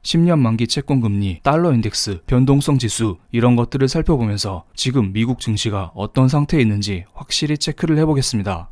10년 만기 채권 금리, 달러 인덱스, 변동성 지수 이런 것들을 살펴보면서 지금 미국 증시가 어떤 상태에 있는지 확실히 체크를 해보겠습니다.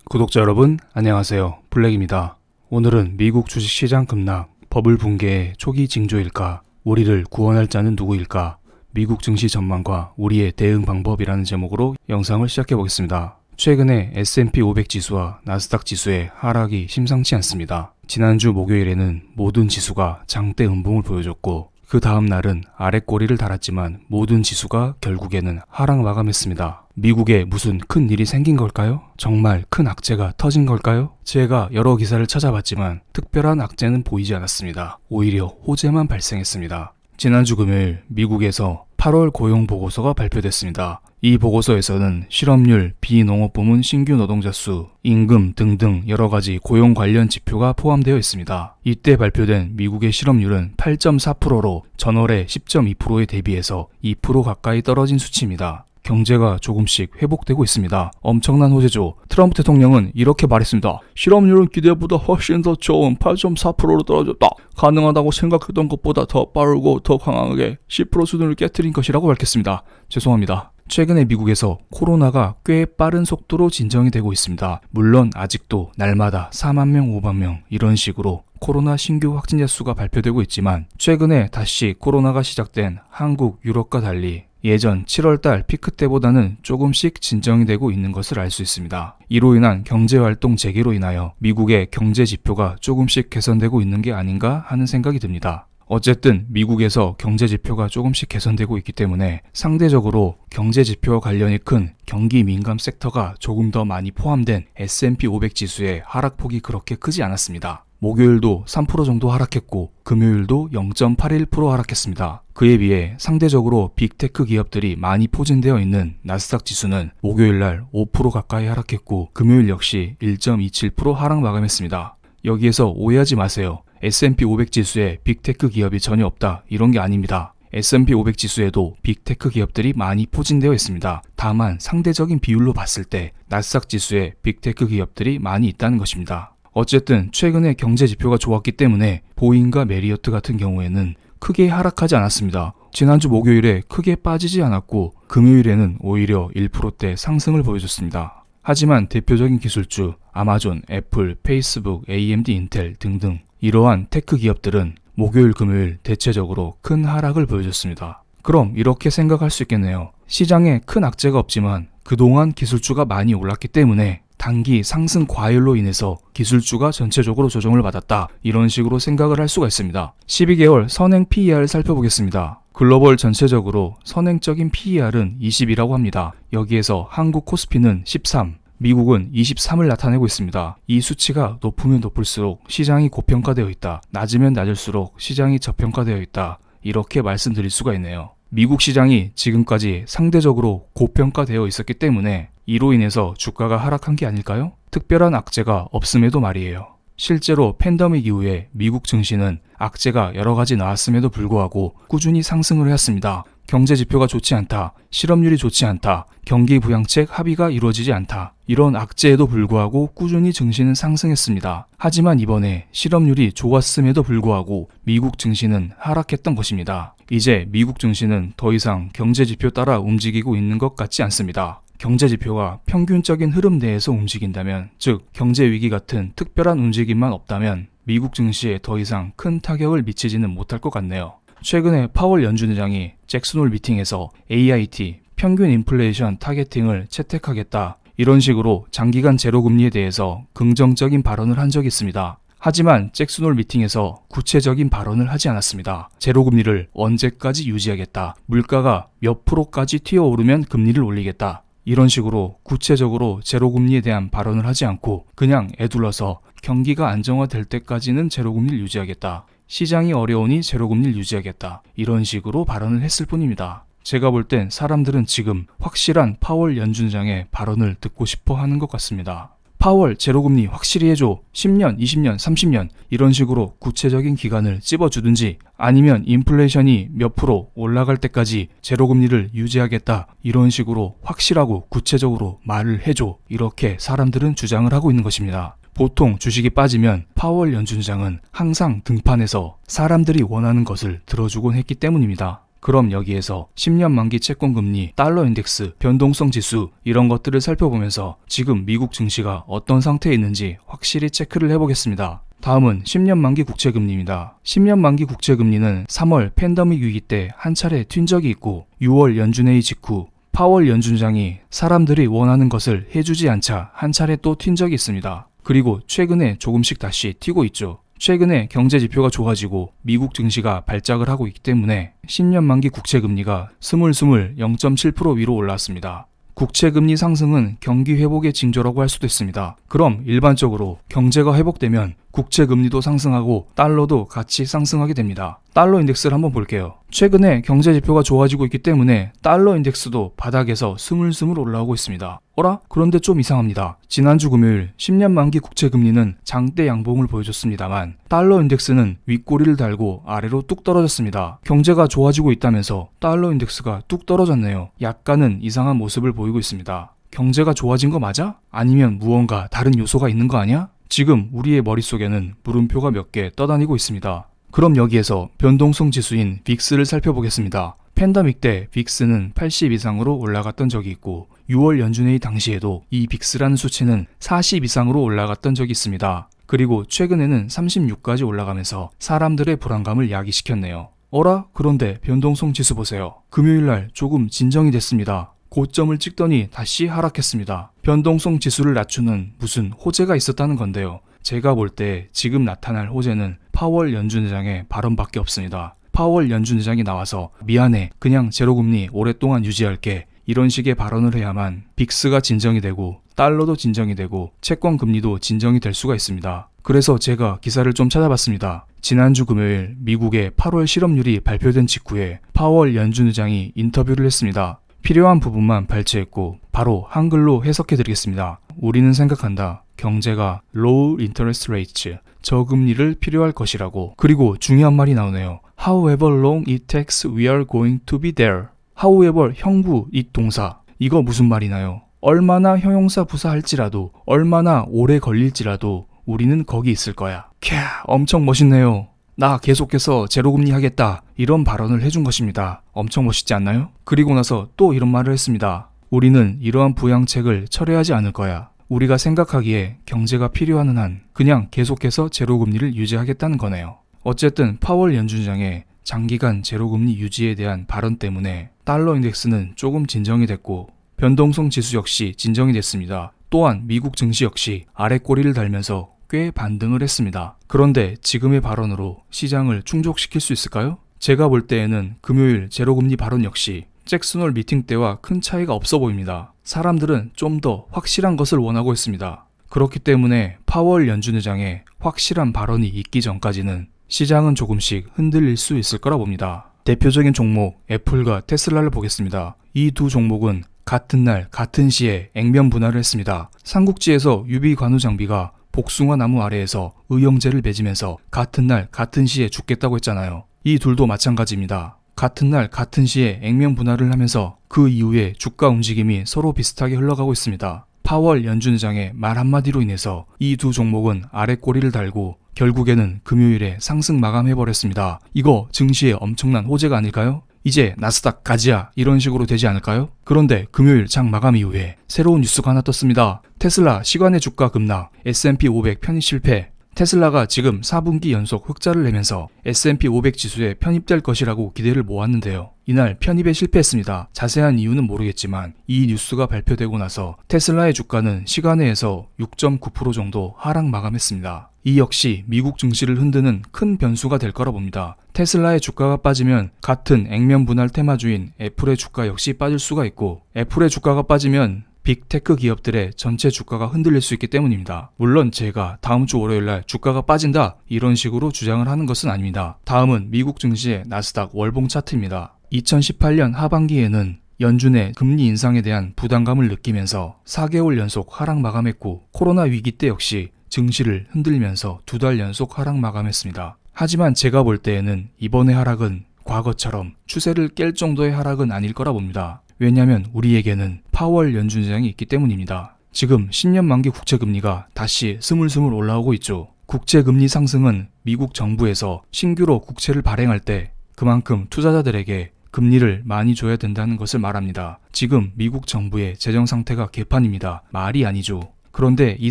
구독자 여러분 안녕하세요. 블랙입니다. 오늘은 미국 주식시장 급락, 버블 붕괴의 초기 징조일까, 우리를 구원할 자는 누구일까, 미국 증시 전망과 우리의 대응 방법이라는 제목으로 영상을 시작해 보겠습니다. 최근에 S&P 500 지수와 나스닥 지수의 하락이 심상치 않습니다. 지난주 목요일에는 모든 지수가 장대 음봉을 보여줬고 그 다음 날은 아랫꼬리를 달았지만 모든 지수가 결국에는 하락 마감했습니다. 미국에 무슨 큰 일이 생긴 걸까요? 정말 큰 악재가 터진 걸까요? 제가 여러 기사를 찾아봤지만 특별한 악재는 보이지 않았습니다. 오히려 호재만 발생했습니다. 지난주 금요일 미국에서 8월 고용 보고서가 발표됐습니다. 이 보고서에서는 실업률, 비농업 부문 신규 노동자 수, 임금 등등 여러 가지 고용 관련 지표가 포함되어 있습니다. 이때 발표된 미국의 실업률은 8.4%로 전월의 10.2%에 대비해서 2% 가까이 떨어진 수치입니다. 경제가 조금씩 회복되고 있습니다. 엄청난 호재죠. 트럼프 대통령은 이렇게 말했습니다. 실업률은 기대보다 훨씬 더 좋은 8.4%로 떨어졌다. 가능하다고 생각했던 것보다 더 빠르고 더 강하게 10% 수준을 깨트린 것이라고 밝혔습니다. 죄송합니다. 최근에 미국에서 코로나가 꽤 빠른 속도로 진정이 되고 있습니다. 물론 아직도 날마다 4만 명, 5만 명 이런 식으로 코로나 신규 확진자 수가 발표되고 있지만 최근에 다시 코로나가 시작된 한국, 유럽과 달리 예전 7월달 피크 때보다는 조금씩 진정이 되고 있는 것을 알 수 있습니다. 이로 인한 경제활동 재개로 인하여 미국의 경제 지표가 조금씩 개선되고 있는 게 아닌가 하는 생각이 듭니다. 어쨌든 미국에서 경제 지표가 조금씩 개선되고 있기 때문에 상대적으로 경제 지표와 관련이 큰 경기 민감 섹터가 조금 더 많이 포함된 S&P 500 지수의 하락폭이 그렇게 크지 않았습니다. 목요일도 3% 정도 하락했고 금요일도 0.81% 하락했습니다. 그에 비해 상대적으로 빅테크 기업들이 많이 포진되어 있는 나스닥 지수는 목요일날 5% 가까이 하락했고 금요일 역시 1.27% 하락 마감했습니다. 여기에서 오해하지 마세요. S&P 500 지수에 빅테크 기업이 전혀 없다 이런 게 아닙니다. S&P 500 지수에도 빅테크 기업들이 많이 포진되어 있습니다. 다만 상대적인 비율로 봤을 때 나스닥 지수에 빅테크 기업들이 많이 있다는 것입니다. 어쨌든 최근에 경제 지표가 좋았기 때문에 보잉과 메리어트 같은 경우에는 크게 하락하지 않았습니다. 지난주 목요일에 크게 빠지지 않았고 금요일에는 오히려 1%대 상승을 보여줬습니다. 하지만 대표적인 기술주 아마존, 애플, 페이스북, AMD, 인텔 등등 이러한 테크 기업들은 목요일, 금요일 대체적으로 큰 하락을 보여줬습니다. 그럼 이렇게 생각할 수 있겠네요. 시장에 큰 악재가 없지만 그동안 기술주가 많이 올랐기 때문에 단기 상승 과열로 인해서 기술주가 전체적으로 조정을 받았다. 이런 식으로 생각을 할 수가 있습니다. 12개월 선행 PER을 살펴보겠습니다. 글로벌 전체적으로 선행적인 PER은 20이라고 합니다. 여기에서 한국 코스피는 13, 미국은 23을 나타내고 있습니다. 이 수치가 높으면 높을수록 시장이 고평가되어 있다. 낮으면 낮을수록 시장이 저평가되어 있다. 이렇게 말씀드릴 수가 있네요. 미국 시장이 지금까지 상대적으로 고평가되어 있었기 때문에 이로 인해서 주가가 하락한 게 아닐까요? 특별한 악재가 없음에도 말이에요. 실제로 팬데믹 이후에 미국 증시는 악재가 여러 가지 나왔음에도 불구하고 꾸준히 상승을 해왔습니다. 경제 지표가 좋지 않다, 실업률이 좋지 않다, 경기 부양책 합의가 이루어지지 않다. 이런 악재에도 불구하고 꾸준히 증시는 상승했습니다. 하지만 이번에 실업률이 좋았음에도 불구하고 미국 증시는 하락했던 것입니다. 이제 미국 증시는 더 이상 경제 지표 따라 움직이고 있는 것 같지 않습니다. 경제 지표가 평균적인 흐름 내에서 움직인다면, 즉 경제 위기 같은 특별한 움직임만 없다면 미국 증시에 더 이상 큰 타격을 미치지는 못할 것 같네요. 최근에 파월 연준의장이 잭슨홀 미팅에서 AIT, 평균 인플레이션 타겟팅을 채택하겠다 이런 식으로 장기간 제로금리에 대해서 긍정적인 발언을 한 적이 있습니다. 하지만 잭슨홀 미팅에서 구체적인 발언을 하지 않았습니다. 제로금리를 언제까지 유지하겠다, 물가가 몇 프로까지 튀어오르면 금리를 올리겠다 이런 식으로 구체적으로 제로금리에 대한 발언을 하지 않고 그냥 애둘러서 경기가 안정화될 때까지는 제로금리를 유지하겠다, 시장이 어려우니 제로금리를 유지하겠다 이런 식으로 발언을 했을 뿐입니다. 제가 볼 땐 사람들은 지금 확실한 파월 연준장의 발언을 듣고 싶어 하는 것 같습니다. 파월 제로금리 확실히 해줘. 10년, 20년, 30년 이런 식으로 구체적인 기간을 찝어주든지 아니면 인플레이션이 몇 프로 올라갈 때까지 제로금리를 유지하겠다 이런 식으로 확실하고 구체적으로 말을 해줘. 이렇게 사람들은 주장을 하고 있는 것입니다. 보통 주식이 빠지면 파월 연준장은 항상 등판에서 사람들이 원하는 것을 들어주곤 했기 때문입니다. 그럼 여기에서 10년 만기 채권금리, 달러 인덱스, 변동성 지수 이런 것들을 살펴보면서 지금 미국 증시가 어떤 상태에 있는지 확실히 체크를 해보겠습니다. 다음은 10년 만기 국채금리입니다. 10년 만기 국채금리는 3월 팬데믹 위기 때 한 차례 튄 적이 있고 6월 연준회의 직후 파월 연준장이 사람들이 원하는 것을 해주지 않자 한 차례 또 튄 적이 있습니다. 그리고 최근에 조금씩 다시 튀고 있죠. 최근에 경제 지표가 좋아지고 미국 증시가 발작을 하고 있기 때문에 10년 만기 국채금리가 스물스물 0.7% 위로 올라왔습니다. 국채금리 상승은 경기 회복의 징조라고 할 수도 있습니다. 그럼 일반적으로 경제가 회복되면 국채금리도 상승하고 달러도 같이 상승하게 됩니다. 달러 인덱스를 한번 볼게요. 최근에 경제 지표가 좋아지고 있기 때문에 달러 인덱스도 바닥에서 스물스물 올라오고 있습니다. 어라? 그런데 좀 이상합니다. 지난주 금요일 10년 만기 국채금리는 장대 양봉을 보여줬습니다만 달러 인덱스는 윗꼬리를 달고 아래로 뚝 떨어졌습니다. 경제가 좋아지고 있다면서 달러 인덱스가 뚝 떨어졌네요. 약간은 이상한 모습을 보이고 있습니다. 경제가 좋아진 거 맞아? 아니면 무언가 다른 요소가 있는 거 아니야? 지금 우리의 머릿속에는 물음표가 몇 개 떠다니고 있습니다. 그럼 여기에서 변동성 지수인 빅스를 살펴보겠습니다. 팬데믹 때 빅스는 80 이상으로 올라갔던 적이 있고 6월 연준회의 당시에도 이 빅스라는 수치는 40 이상으로 올라갔던 적이 있습니다. 그리고 최근에는 36까지 올라가면서 사람들의 불안감을 야기시켰네요. 어라? 그런데 변동성 지수 보세요. 금요일날 조금 진정이 됐습니다. 고점을 찍더니 다시 하락했습니다. 변동성 지수를 낮추는 무슨 호재가 있었다는 건데요. 제가 볼 때 지금 나타날 호재는 파월 연준의장의 발언밖에 없습니다. 파월 연준의장이 나와서 미안해, 그냥 제로금리 오랫동안 유지할게, 이런 식의 발언을 해야만 빅스가 진정이 되고 달러도 진정이 되고 채권금리도 진정이 될 수가 있습니다. 그래서 제가 기사를 좀 찾아봤습니다. 지난주 금요일 미국의 8월 실업률이 발표된 직후에 파월 연준의장이 인터뷰를 했습니다. 필요한 부분만 발췌했고 바로 한글로 해석해 드리겠습니다. 우리는 생각한다. 경제가 low interest rates, 저금리를 필요할 것이라고. 그리고 중요한 말이 나오네요. However long it takes, we are going to be there. However, 형부, it 동사. 이거 무슨 말이나요? 얼마나 형용사 부사할지라도, 얼마나 오래 걸릴지라도 우리는 거기 있을 거야. 캬, 엄청 멋있네요. 나 계속해서 제로금리 하겠다, 이런 발언을 해준 것입니다. 엄청 멋있지 않나요? 그리고 나서 또 이런 말을 했습니다. 우리는 이러한 부양책을 철회하지 않을 거야. 우리가 생각하기에 경제가 필요한 한 그냥 계속해서 제로금리를 유지하겠다는 거네요. 어쨌든 파월 연준장의 장기간 제로금리 유지에 대한 발언 때문에 달러 인덱스는 조금 진정이 됐고 변동성 지수 역시 진정이 됐습니다. 또한 미국 증시 역시 아래 꼬리를 달면서 꽤 반등을 했습니다. 그런데 지금의 발언으로 시장을 충족시킬 수 있을까요? 제가 볼 때에는 금요일 제로금리 발언 역시 잭슨홀 미팅 때와 큰 차이가 없어 보입니다. 사람들은 좀 더 확실한 것을 원하고 있습니다. 그렇기 때문에 파월 연준의장의 확실한 발언이 있기 전까지는 시장은 조금씩 흔들릴 수 있을 거라 봅니다. 대표적인 종목 애플과 테슬라를 보겠습니다. 이 두 종목은 같은 날 같은 시에 액면 분할을 했습니다. 삼국지에서 유비 관우 장비가 복숭아 나무 아래에서 의형제를 맺으면서 같은 날 같은 시에 죽겠다고 했잖아요. 이 둘도 마찬가지입니다. 같은 날 같은 시에 액면 분할을 하면서 그 이후에 주가 움직임이 서로 비슷하게 흘러가고 있습니다. 파월 연준의장의 말 한마디로 인해서 이 두 종목은 아래 꼬리를 달고 결국에는 금요일에 상승 마감해버렸습니다. 이거 증시에 엄청난 호재가 아닐까요? 이제 나스닥 가지야, 이런 식으로 되지 않을까요? 그런데 금요일 장 마감 이후에 새로운 뉴스가 하나 떴습니다. 테슬라 시간의 주가 급락, S&P 500 편입 실패. 테슬라가 지금 4분기 연속 흑자를 내면서 S&P 500 지수에 편입될 것이라고 기대를 모았는데요. 이날 편입에 실패했습니다. 자세한 이유는 모르겠지만 이 뉴스가 발표되고 나서 테슬라의 주가는 시간외에서 6.9% 정도 하락 마감했습니다. 이 역시 미국 증시를 흔드는 큰 변수가 될 거라 봅니다. 테슬라의 주가가 빠지면 같은 액면 분할 테마주인 애플의 주가 역시 빠질 수가 있고, 애플의 주가가 빠지면 빅테크 기업들의 전체 주가가 흔들릴 수 있기 때문입니다. 물론 제가 다음 주 월요일날 주가가 빠진다, 이런 식으로 주장을 하는 것은 아닙니다. 다음은 미국 증시의 나스닥 월봉 차트입니다. 2018년 하반기에는 연준의 금리 인상에 대한 부담감을 느끼면서 4개월 연속 하락 마감했고, 코로나 위기 때 역시 증시를 흔들면서 2달 연속 하락 마감했습니다. 하지만 제가 볼 때에는 이번의 하락은 과거처럼 추세를 깰 정도의 하락은 아닐 거라 봅니다. 왜냐하면 우리에게는 파월 연준의장이 있기 때문입니다. 지금 10년 만기 국채금리가 다시 스물스물 올라오고 있죠. 국채금리 상승은 미국 정부에서 신규로 국채를 발행할 때 그만큼 투자자들에게 금리를 많이 줘야 된다는 것을 말합니다. 지금 미국 정부의 재정 상태가 개판입니다. 말이 아니죠. 그런데 이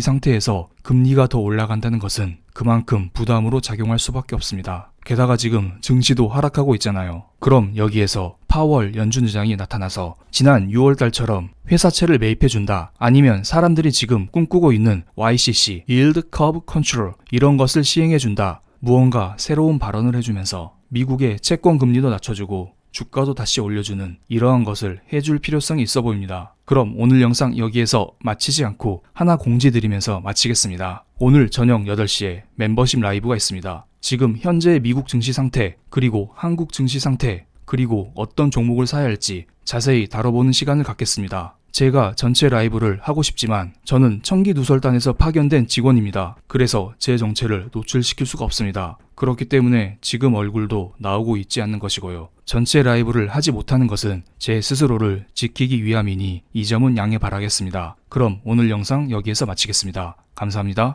상태에서 금리가 더 올라간다는 것은 그만큼 부담으로 작용할 수밖에 없습니다. 게다가 지금 증시도 하락하고 있잖아요. 그럼 여기에서 파월 연준 의장이 나타나서 지난 6월달처럼 회사채를 매입해준다, 아니면 사람들이 지금 꿈꾸고 있는 YCC, Yield Curve Control, 이런 것을 시행해준다, 무언가 새로운 발언을 해주면서 미국의 채권 금리도 낮춰주고 주가도 다시 올려주는 이러한 것을 해줄 필요성이 있어 보입니다. 그럼 오늘 영상 여기에서 마치지 않고 하나 공지 드리면서 마치겠습니다. 오늘 저녁 8시에 멤버십 라이브가 있습니다. 지금 현재의 미국 증시 상태, 그리고 한국 증시 상태, 그리고 어떤 종목을 사야 할지 자세히 다뤄보는 시간을 갖겠습니다. 제가 전체 라이브를 하고 싶지만 저는 청기누설단에서 파견된 직원입니다. 그래서 제 정체를 노출시킬 수가 없습니다. 그렇기 때문에 지금 얼굴도 나오고 있지 않는 것이고요. 전체 라이브를 하지 못하는 것은 제 스스로를 지키기 위함이니 이 점은 양해 바라겠습니다. 그럼 오늘 영상 여기에서 마치겠습니다. 감사합니다.